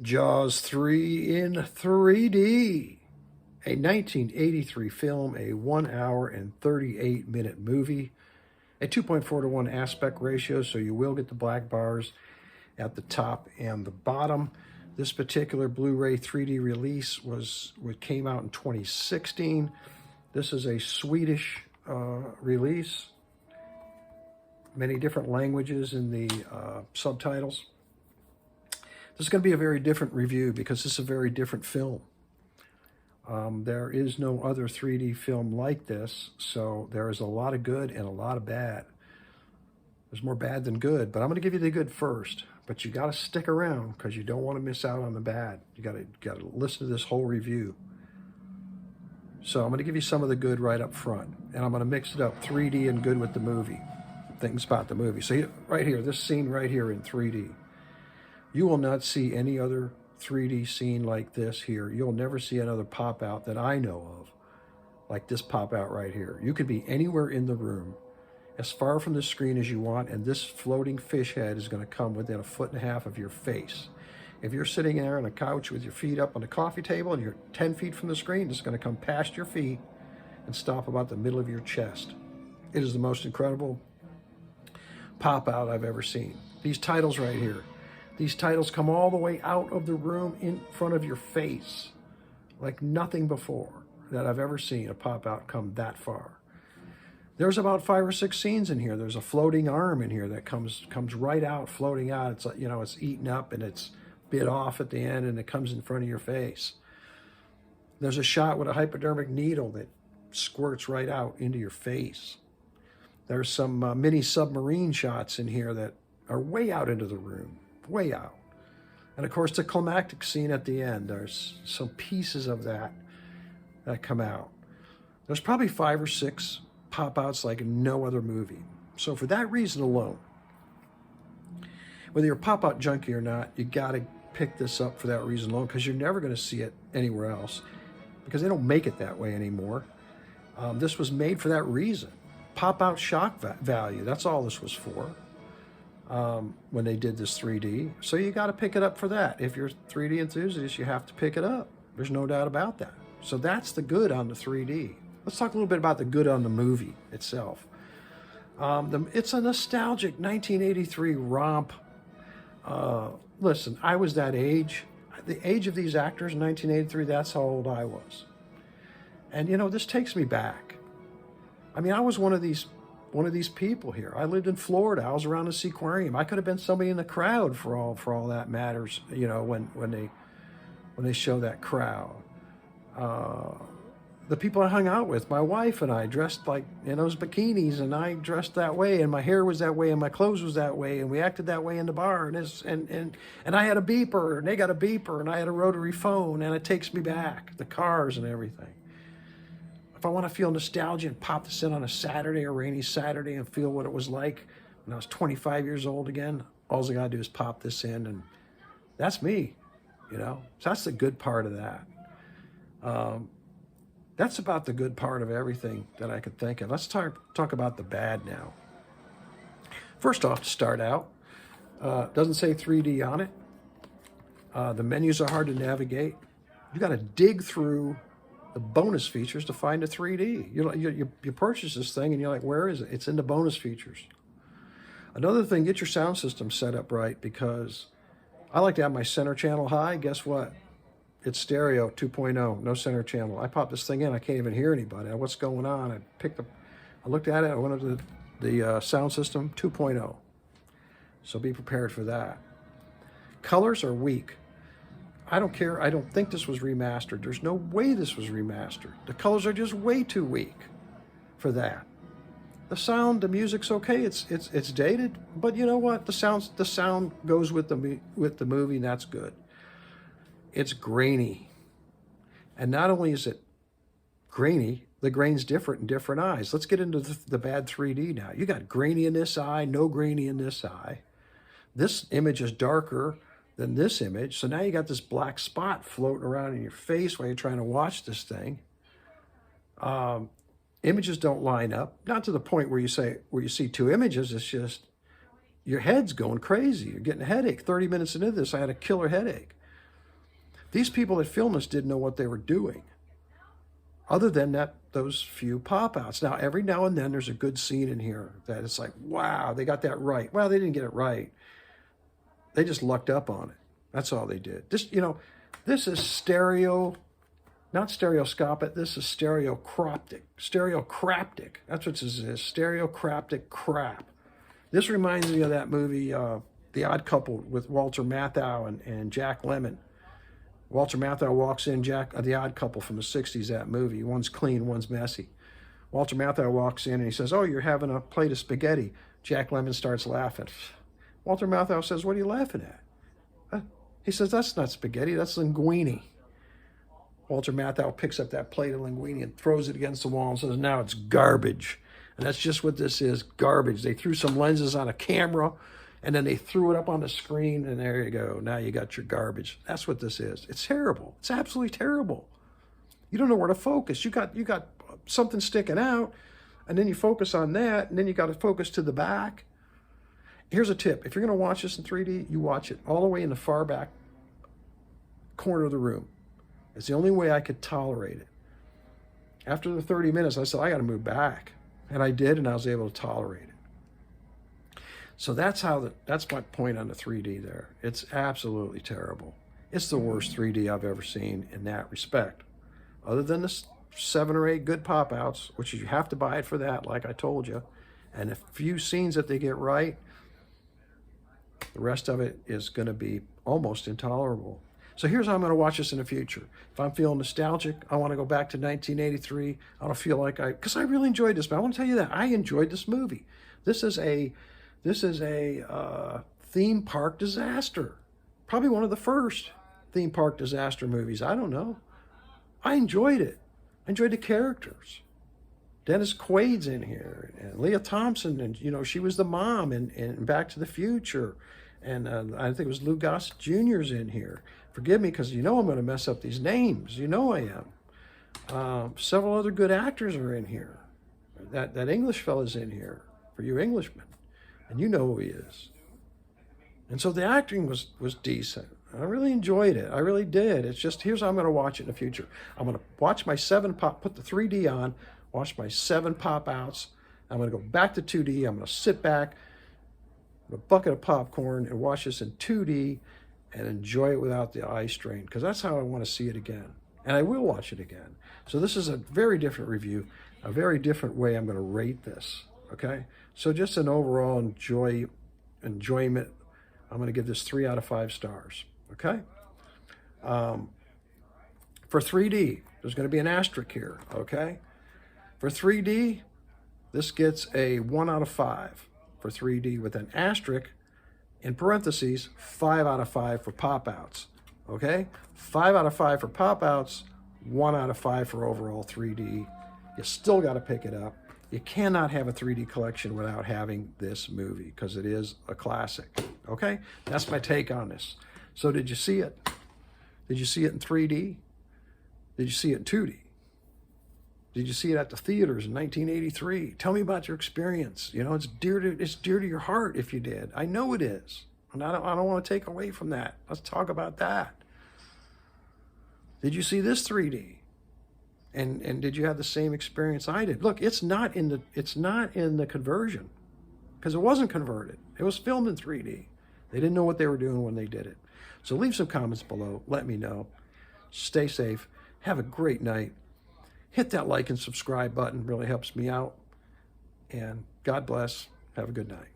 Jaws 3 in 3D, a 1983 film, a 1 hour and 38-minute movie, a 2.4 to 1 aspect ratio, so you will get the black bars at the top and the bottom. This particular Blu-ray 3D release came out in 2016. This is a Swedish release, many different languages in the subtitles. This is going to be a very different review because this is a very different film. There is no other 3D film like this, so there is a lot of good and a lot of bad. There's more bad than good, but I'm going to give you the good first. But you got to stick around because you don't want to miss out on the bad. You got to listen to this whole review. So I'm going to give you some of the good right up front, and I'm going to mix it up 3D and good with the movie. Things about the movie. So right here, this scene right here in 3D. You will not see any other 3D scene like this here. You'll never see another pop out that I know of like this pop out right here. You could be anywhere in the room, as far from the screen as you want, and this floating fish head is going to come within 1.5 feet of your face. If you're sitting there on a couch with your feet up on the coffee table and you're 10 feet from the screen, it's going to come past your feet and stop about the middle of your chest. It is the most incredible pop out I've ever seen. These titles right here. These titles come all the way out of the room in front of your face, like nothing before that I've ever seen a pop out come that far. There's about 5 or 6 scenes in here. There's a floating arm in here that comes right out, floating out. It's like, it's eaten up and it's bit off at the end and it comes in front of your face. There's a shot with a hypodermic needle that squirts right out into your face. There's some mini submarine shots in here that are way out into the room. Way out. And of course the climactic scene at the end, there's some pieces of that come out. There's probably 5 or 6 pop-outs like no other movie. So for that reason alone, whether you're a pop-out junkie or not, you got to pick this up for that reason alone, because you're never going to see it anywhere else because they don't make it that way anymore. This was made for that reason. Pop-out shock value, that's all this was for. When they did this 3D. So you got to pick it up for that. If you're a 3D enthusiast, you have to pick it up. There's no doubt about that. So that's the good on the 3D. Let's talk a little bit about the good on the movie itself. It's a nostalgic 1983 romp. Listen, I was that age. The age of these actors in 1983, that's how old I was. And this takes me back. I mean, I was one of these people here. I lived in Florida. I was around the Seaquarium. I could have been somebody in the crowd for all that matters. When they show that crowd, the people I hung out with, my wife and I, dressed like in those bikinis, and I dressed that way, and my hair was that way, and my clothes was that way, and we acted that way in the bar, and I had a beeper, and they got a beeper, and I had a rotary phone, and it takes me back, the cars and everything. If I want to feel nostalgia and pop this in on a Saturday, a rainy Saturday, and feel what it was like when I was 25 years old again, all I got to do is pop this in, and that's me, So that's the good part of that. That's about the good part of everything that I could think of. Let's talk about the bad now. First off, to start out, doesn't say 3D on it. The menus are hard to navigate. You got to dig through the bonus features to find a 3D. You purchase this thing and you're like, where is it? It's in the bonus features. Another thing, get your sound system set up right, because I like to have my center channel high. Guess what? It's stereo 2.0, no center channel. I pop this thing in, I can't even hear anybody. What's going on? I looked at it, I went to the sound system 2.0. So be prepared for that. Colors are weak. I don't care. I don't think this was remastered. There's no way this was remastered. The colors are just way too weak for that. The sound, the music's okay. It's dated, but you know what? The sound goes with the movie, and that's good. It's grainy, and not only is it grainy, the grain's different in different eyes. Let's get into the bad 3D now. You got grainy in this eye, no grainy in this eye. This image is darker than this image, so now you got this black spot floating around in your face while you're trying to watch this thing. Images don't line up, not to the point where you see 2 images. It's just your head's going crazy. You're getting a headache. 30 minutes into this, I had a killer headache. These people that filmed this didn't know what they were doing, other than those few pop-outs. Now, every now and then there's a good scene in here that it's like, wow, they got that right. Well, they didn't get it right. They just lucked up on it. That's all they did. This, this is not stereoscopic. This is stereocroptic. Stereocraptic. That's what this is. Stereocraptic crap. This reminds me of that movie, The Odd Couple, with Walter Matthau and Jack Lemmon. Walter Matthau walks in, The Odd Couple from the 60s, that movie. One's clean, one's messy. Walter Matthau walks in and he says, "Oh, you're having a plate of spaghetti." Jack Lemmon starts laughing. Walter Matthau says, "What are you laughing at?" He says, "That's not spaghetti, that's linguine." Walter Matthau picks up that plate of linguine and throws it against the wall and says, "Now it's garbage." And that's just what this is, garbage. They threw some lenses on a camera, and then they threw it up on the screen, and there you go. Now you got your garbage. That's what this is. It's terrible. It's absolutely terrible. You don't know where to focus. You got something sticking out, and then you focus on that, and then you got to focus to the back. Here's a tip. If you're going to watch this in 3D, you watch it all the way in the far back corner of the room. It's the only way I could tolerate it. After the 30 minutes, I said, I got to move back. And I did, and I was able to tolerate it. So that's my point on the 3D there. It's absolutely terrible. It's the worst 3D I've ever seen in that respect. Other than the 7 or 8 good pop-outs, which you have to buy it for that, like I told you, and a few scenes that they get right, the rest of it is going to be almost intolerable. So here's how I'm going to watch this in the future. If I'm feeling nostalgic, I want to go back to 1983. I don't feel like because I really enjoyed this. But I want to tell you that I enjoyed this movie. This is a theme park disaster. Probably one of the first theme park disaster movies. I don't know. I enjoyed it. I enjoyed the characters. Dennis Quaid's in here, and Leah Thompson, and she was the mom in Back to the Future, and I think it was Lou Gossett Jr.'s in here. Forgive me, because I'm going to mess up these names. I am. Several other good actors are in here. That English fella's in here for you Englishmen, and you know who he is. And so the acting was decent. I really enjoyed it. I really did. It's just, here's how I'm going to watch it in the future. I'm going to watch my 7 pop, put the 3D on, watch my 7 pop-outs. I'm going to go back to 2D. I'm going to sit back with a bucket of popcorn and watch this in 2D and enjoy it without the eye strain, because that's how I want to see it again. And I will watch it again. So this is a very different review, a very different way I'm going to rate this, okay? So just an overall enjoyment. I'm going to give this 3 out of 5 stars, okay? For 3D, there's going to be an asterisk here, okay? For 3D, this gets a 1 out of 5 for 3D with an asterisk, in parentheses, 5 out of 5 for pop-outs, okay? 5 out of 5 for pop-outs, 1 out of 5 for overall 3D. You still got to pick it up. You cannot have a 3D collection without having this movie, because it is a classic, okay? That's my take on this. So did you see it? Did you see it in 3D? Did you see it in 2D? Did you see it at the theaters in 1983? Tell me about your experience. It's dear to your heart if you did. I know it is. And I don't want to take away from that. Let's talk about that. Did you see this 3D? And did you have the same experience I did? Look, it's not in the conversion, because it wasn't converted. It was filmed in 3D. They didn't know what they were doing when they did it. So leave some comments below. Let me know. Stay safe. Have a great night. Hit that like and subscribe button. Really helps me out. And God bless. Have a good night.